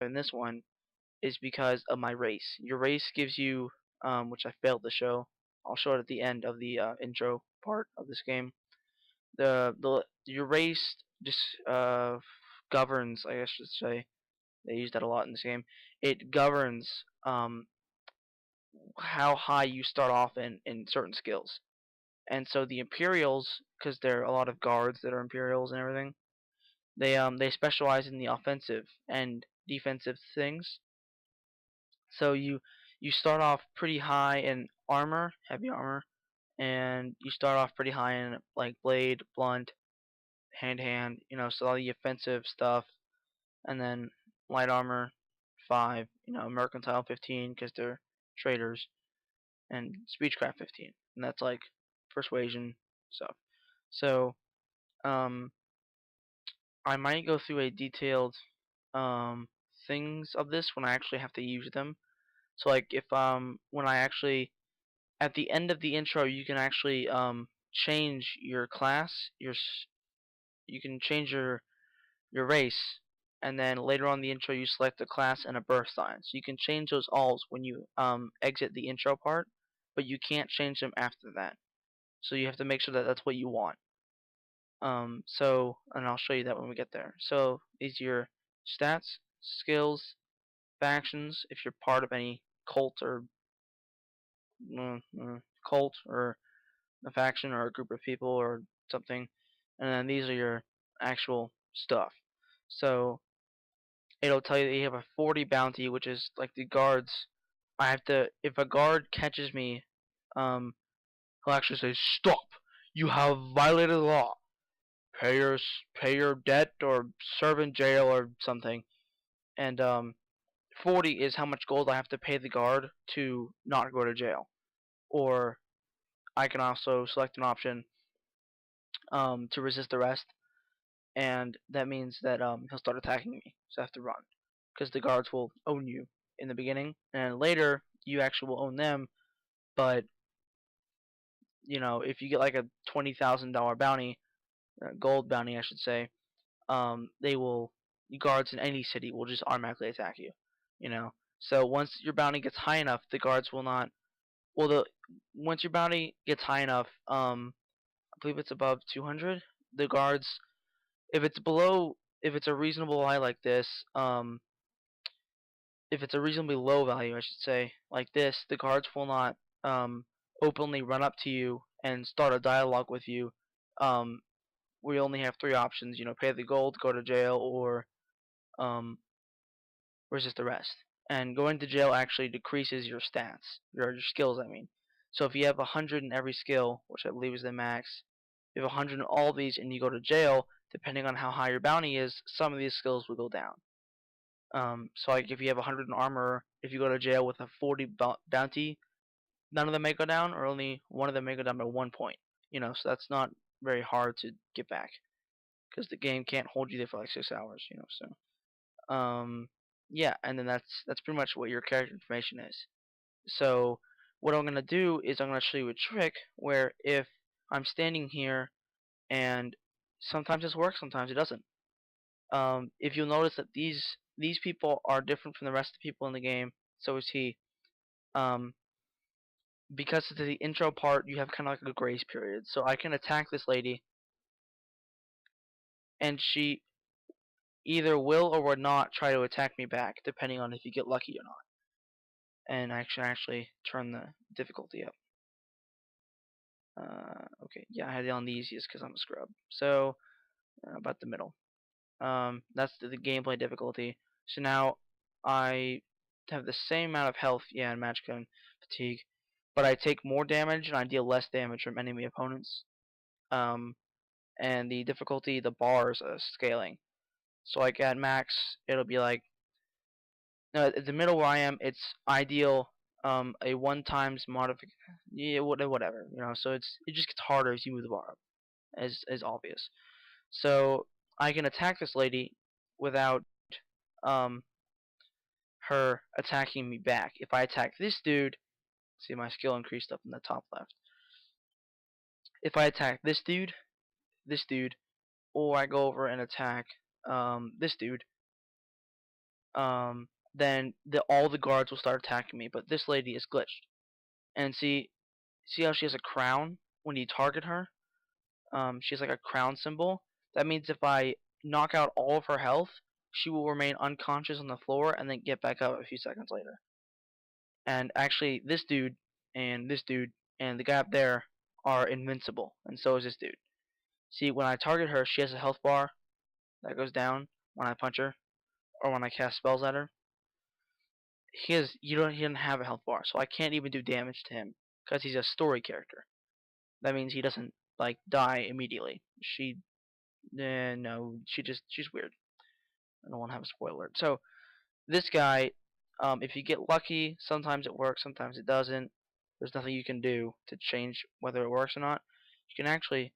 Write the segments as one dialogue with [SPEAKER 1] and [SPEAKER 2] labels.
[SPEAKER 1] in this one is because of my race. Your race gives you, which I failed to show. I'll show it at the end of the intro part of this game. The your race just governs, I guess I should say. They use that a lot in this game. It governs how high you start off in certain skills. And so the Imperials, because there are a lot of guards that are Imperials and everything, they specialize in the offensive and defensive things. So you start off pretty high in armor, heavy armor, and you start off pretty high in like blade, blunt, hand to hand, so all the offensive stuff, and then light armor 5, mercantile 15 because they're traders, and speechcraft 15, and that's like persuasion stuff. So um, I might go through a detailed things of this when I actually have to use them. So like if when I actually at the end of the intro you can actually change your class, you can change your race, and then later on in the intro you select a class and a birth sign. So you can change those alls when you exit the intro part, but you can't change them after that. So you have to make sure that that's what you want. And I'll show you that when we get there. So these are your stats, skills, factions. If you're part of any cult or cult or a faction or a group of people or something, and then these are your actual stuff. So it'll tell you that you have a 40 bounty, which is like the guards. I have to, if a guard catches me, he'll actually say, "Stop! You have violated the law. Pay your debt or serve in jail or something." And 40 is how much gold I have to pay the guard to not go to jail. Or I can also select an option to resist arrest, and that means that he'll start attacking me, so I have to run, because the guards will own you in the beginning, and later you actually will own them. But if you get like a $20,000 bounty, gold bounty, I should say, the guards in any city will just automatically attack you. So once your bounty gets high enough, the guards will not. Well, once your bounty gets high enough, I believe it's above 200. The guards, if it's below, if it's a reasonable high like this, if it's a reasonably low value, I should say, like this, the guards will not openly run up to you and start a dialogue with you. We only have 3 options, pay the gold, go to jail, or um, resist arrest. And going to jail actually decreases your stats, your skills, I mean. So if you have 100 in every skill, which I believe is the max, if you have 100 in all of these and you go to jail, depending on how high your bounty is, some of these skills will go down. So like if you have 100 in armor, if you go to jail with a 40 bounty, none of them may go down, or only one of them may go down by 1 point. So that's not very hard to get back, because the game can't hold you there for like 6 hours. So yeah, and then that's pretty much what your character information is. So what I'm gonna do is I'm gonna show you a trick where if I'm standing here, and sometimes this works, sometimes it doesn't. If you'll notice that these people are different from the rest of the people in the game, so is he. Because of the intro part, you have kind of like a grace period. So I can attack this lady, and she either will or will not try to attack me back, depending on if you get lucky or not. And I can actually turn the difficulty up. Okay, yeah, I had it on the easiest because I'm a scrub. So about the middle. That's the gameplay difficulty. So now I have the same amount of health, yeah, and magic and fatigue, but I take more damage and I deal less damage from enemy opponents. And the difficulty, the bars are scaling. So like at max, it'll be like, at the middle where I am, it's ideal, a 1 times modification, yeah, whatever, so it just gets harder as you move the bar up, as obvious. So I can attack this lady without her attacking me back. If I attack this dude, see my skill increased up in the top left. If I attack this dude, or I go over and attack this dude, then all the guards will start attacking me. But this lady is glitched. And see how she has a crown when you target her? She has like a crown symbol. That means if I knock out all of her health, she will remain unconscious on the floor and then get back up a few seconds later. And actually, this dude and the guy up there are invincible, and so is this dude. See, when I target her, she has a health bar that goes down when I punch her or when I cast spells at her. He doesn't have a health bar, so I can't even do damage to him because he's a story character. That means he doesn't like die immediately. No, she's weird. I don't want to have a spoiler alert. So this guy, if you get lucky, sometimes it works, sometimes it doesn't. There's nothing you can do to change whether it works or not. You can actually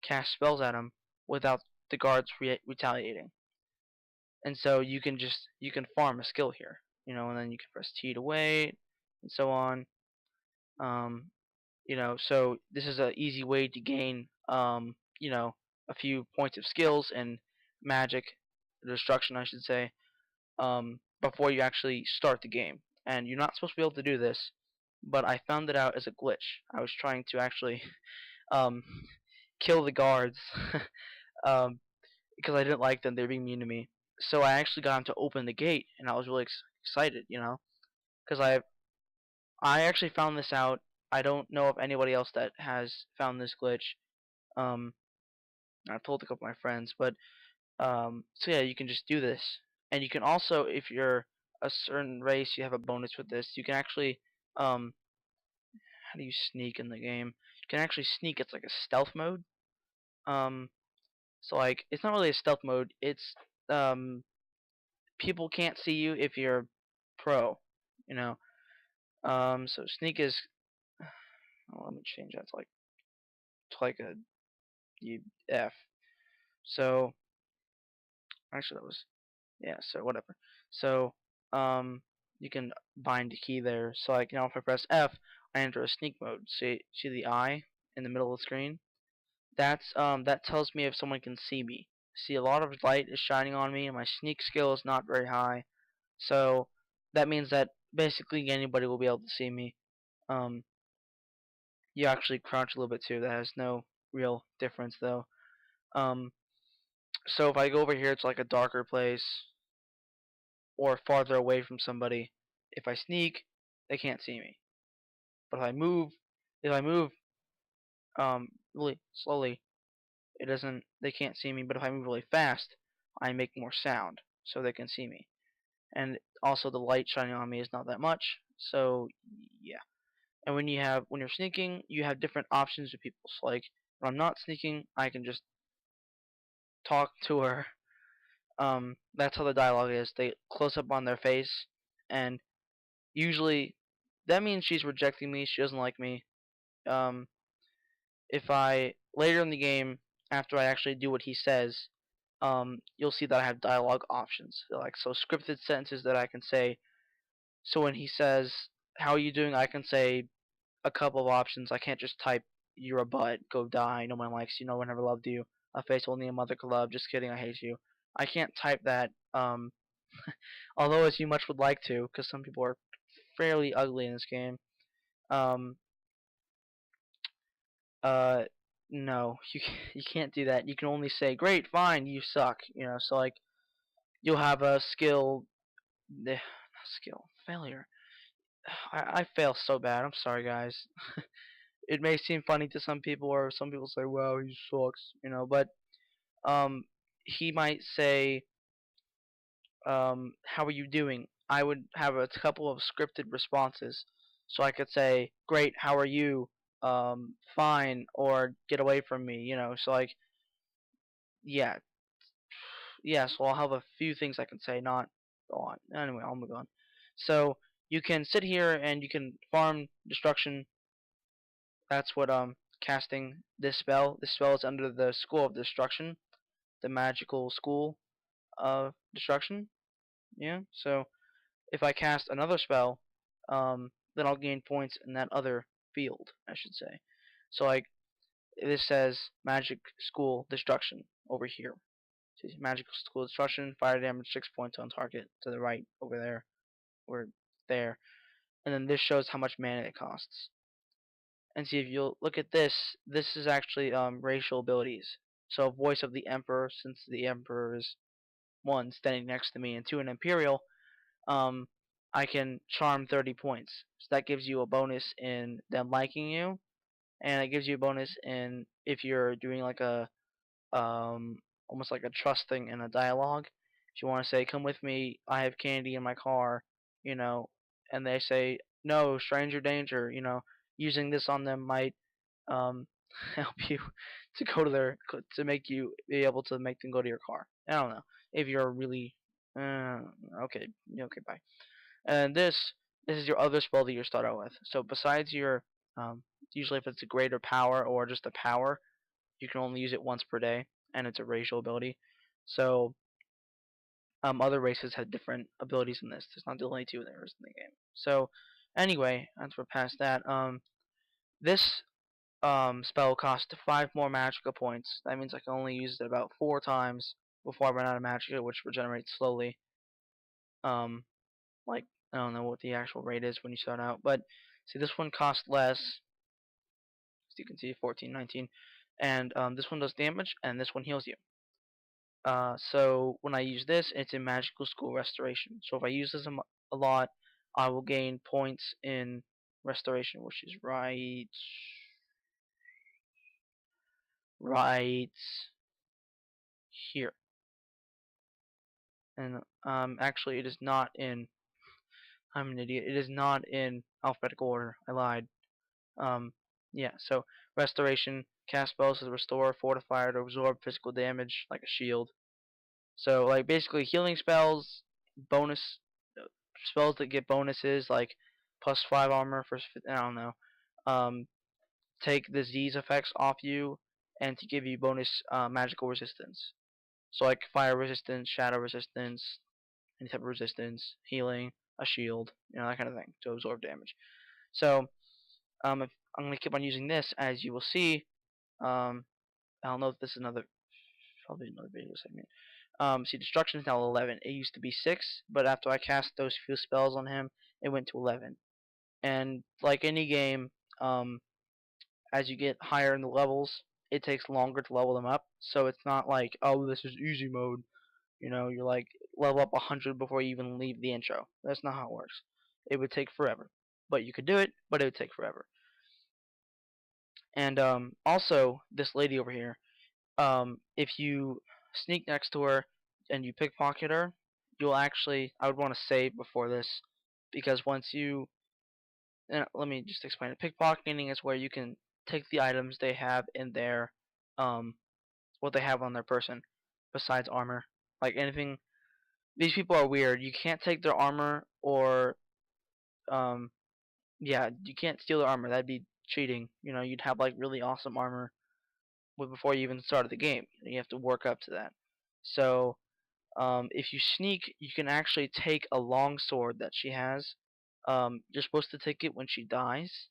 [SPEAKER 1] cast spells at him without the guards retaliating, and so you can farm a skill here, and then you can press T to wait, and so on. Um, so this is an easy way to gain, a few points of skills and magic destruction, I should say, before you actually start the game. And you're not supposed to be able to do this, but I found it out as a glitch. I was trying to actually um, kill the guards um, because I didn't like them. They were being mean to me. So I actually got him to open the gate, and I was really excited, because I actually found this out. I don't know of anybody else that has found this glitch. Um, I've told a couple of my friends, but so yeah, you can just do this, and you can also, if you're a certain race, you have a bonus with this. You can actually, how do you sneak in the game? You can actually sneak. It's like a stealth mode. Um, so like, it's not really a stealth mode. It's people can't see you if you're pro, you know. So sneak is. Oh, let me change that to like a F. So actually that was yeah. So whatever. So you can bind a key there. So like now if I press F, I enter a sneak mode. See the eye in the middle of the screen? That tells me if someone can see me. See, a lot of light is shining on me, and my sneak skill is not very high. So that means that basically anybody will be able to see me. Um, you actually crouch a little bit too. That has no real difference though. Um, so if I go over here to like a darker place or farther away from somebody, if I sneak, they can't see me. But if I move really slowly, they can't see me. But if I move really fast, I make more sound so they can see me. And also the light shining on me is not that much. So yeah. And when you're sneaking, you have different options with people. So like when I'm not sneaking, I can just talk to her. That's how the dialogue is. They close up on their face, and usually that means she's rejecting me. She doesn't like me. Um, if I later in the game, after I actually do what he says, you'll see that I have dialogue options. So scripted sentences that I can say. So when he says, "How are you doing?" I can say a couple of options. I can't just type, "You're a butt, go die, no one likes you, no one ever loved you, a face only a mother could love, just kidding, I hate you." I can't type that, although as you much would like to, because some people are fairly ugly in this game. Um, uh, no, you can't do that. You can only say, "Great, fine, you suck," so like, you'll have a skill, not skill, failure. I fail so bad, I'm sorry guys. It may seem funny to some people, or some people say, "Wow, he sucks," but um, he might say, "How are you doing?" I would have a couple of scripted responses, so I could say, "Great, how are you?" Fine, or "Get away from me," So like, yeah, yeah. So I'll have a few things I can say, not go on. Anyway, I'll move on. So you can sit here and you can farm destruction. That's what casting this spell. This spell is under the School of Destruction, the magical school of destruction. Yeah. So if I cast another spell, then I'll gain points in that other field, I should say. So like this says magic school destruction over here. See, magical school destruction, fire damage 6 points on target to the right over there, or there, and then this shows how much mana it costs. And see, if you'll look at this, this is actually racial abilities. So voice of the emperor, since the emperor is one standing next to me, and two an imperial, I can charm 30 points. So that gives you a bonus in them liking you, and it gives you a bonus in if you're doing like a almost like a trust thing in a dialogue. If you want to say, "Come with me, I have candy in my car," you know, and they say, "No, stranger danger," using this on them might um, help you to go to to make you be able to make them go to your car. I don't know if you're really okay, okay, bye. And this is your other spell that you start out with. So besides your usually if it's a greater power or just a power, you can only use it once per day, and it's a racial ability. So other races have different abilities in this. There's not the only two there is in the game. So anyway, as we're past that, this spell costs 5 more magical points. That means I can only use it about 4 times before I run out of magica, which regenerates slowly. Like I don't know what the actual rate is when you start out, but see this one costs less. As you can see, 14, 19, and this one does damage, and this one heals you. So when I use this, it's in Magical School Restoration. So if I use this a lot, I will gain points in Restoration, which is right here. And actually, it is not in. I'm an idiot. It is not in alphabetical order. I lied. Yeah. So Restoration, cast spells to restore, fortify, or absorb physical damage like a shield. So like basically healing spells, bonus spells that get bonuses like +5 armor for I don't know. Take disease effects off you and to give you bonus magical resistance. So like fire resistance, shadow resistance, any type of resistance, healing, a shield, that kind of thing to absorb damage. So if I'm gonna keep on using this, as you will see. I don't know if this is probably another video segment. See, destruction is now 11. It used to be 6, but after I cast those few spells on him, it went to 11. And like any game, as you get higher in the levels, it takes longer to level them up. So it's not like, oh, this is easy mode. You're like level up 100 before you even leave the intro. That's not how it works. It would take forever. But you could do it, but it would take forever. And also, this lady over here, if you sneak next to her and you pickpocket her, you'll actually, I would want to save before this, because once you, let me just explain it. Pickpocketing is where you can take the items they have in their, what they have on their person, besides armor. Like anything, these people are weird. You can't take their armor or, yeah, you can't steal their armor. That'd be cheating. You'd have like really awesome armor before you even started the game. You have to work up to that. So if you sneak, you can actually take a long sword that she has. You're supposed to take it when she dies.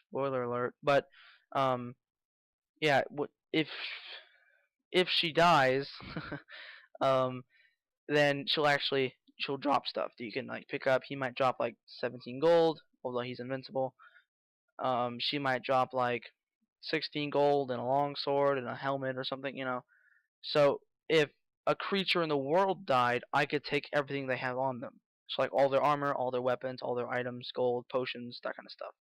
[SPEAKER 1] Spoiler alert. But yeah, if she dies, um, then she'll drop stuff that you can like pick up. He might drop like 17 gold, although he's invincible. She might drop like 16 gold and a long sword and a helmet or something. So if a creature in the world died, I could take everything they have on them. So like all their armor, all their weapons, all their items, gold, potions, that kind of stuff.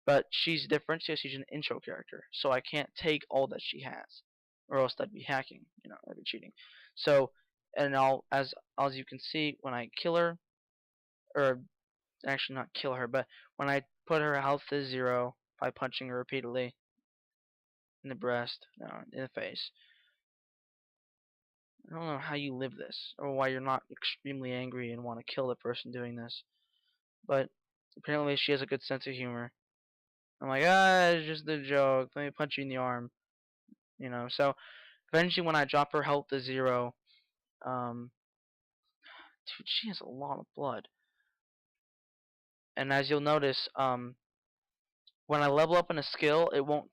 [SPEAKER 1] But she's different. She's an intro character, so I can't take all that she has, or else that'd be hacking. That'd be cheating. So, and as you can see, when I kill her, or actually not kill her, but when I put her health to 0 by punching her repeatedly in the breast, no, in the face. I don't know how you live this, or why you're not extremely angry and want to kill the person doing this. But apparently she has a good sense of humor. I'm like, it's just a joke. Let me punch you in the arm. So eventually when I drop her health to 0, dude, she has a lot of blood. And as you'll notice, when I level up in a skill, it won't